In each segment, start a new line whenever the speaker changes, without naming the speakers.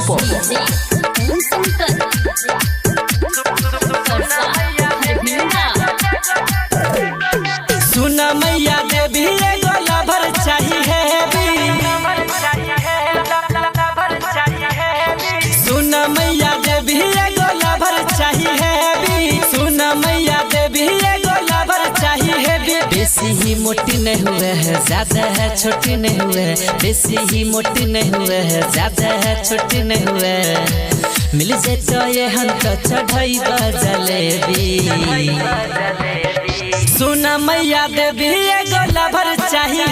super
सुन मैया देवी एगो लवर चाहिए सुन मैया देवी एगो लवर चाहिए सुन मैया देवी एगो लवर चाहिए बेसी ही मोटी नहीं हुए है ज्यादा है छोटी नहीं हुए बेसी ही मोटी नहीं हुए है ज्यादा है छोटी नहीं हुए मिल जाए तो ये हम तो चढ़ाई जलेबी सुन मैया देवी एगो लवर चाहिए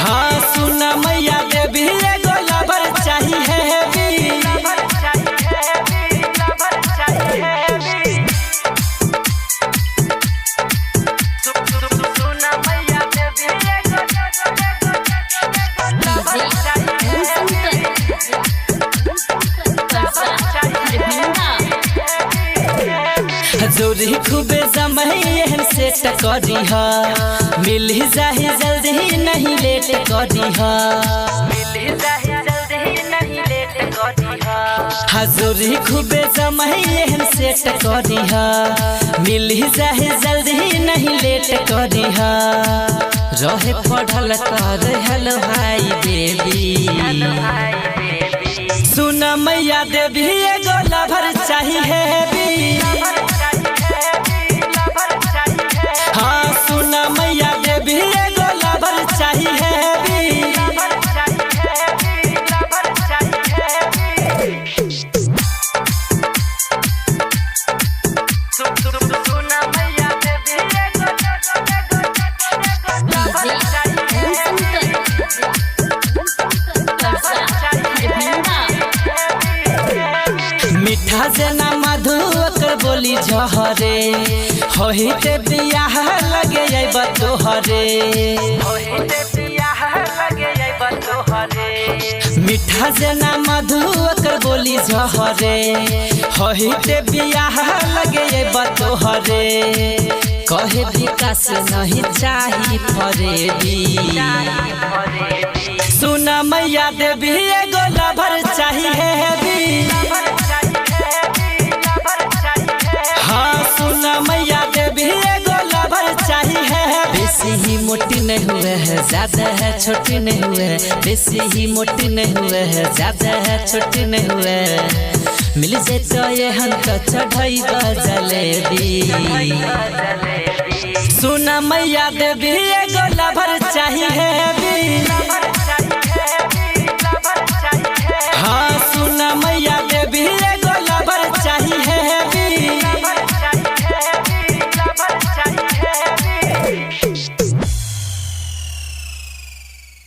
हाँ सुन मैया देवी एगो लवर चाहिए जोरी खूबे जमैन सेट करी हा मिल जाही जल्दी नहीं लेट करी हा जोरी खूबे जमैन सेट करी हा मिल जाही जल्दी नहीं लेट करी हा रहे पढ़ल कर हेलो भाई बेबी सुन मैया देवी एगो लवर चाहिए हाँ सुन मैया देवी एगो लवर चाहिए मीठा जना मधु ओकर बोली झहरे होही ते बियाह लगे आइब तोहरे मीठा जना मधु ओकर बोली झहरे होही ते बियाह लगे आइब तोहरे कहे विकास नहीं चाही फरेबी सुन मैया देवी एगो लवर चाहिए हाँ सुन मैया देवी एगो लवर चाहिए बेसी ही मोटी नहीं हुए है ज्यादा है छोटी नहीं हुए बेसी ही मोटी नहीं हुए है ज्यादा है छोटी नहीं हुए मिल जाए तो ये हम तो चढ़ाई जलेबी सुन मैया देवी एगो लवर चाहिए हाँ सुन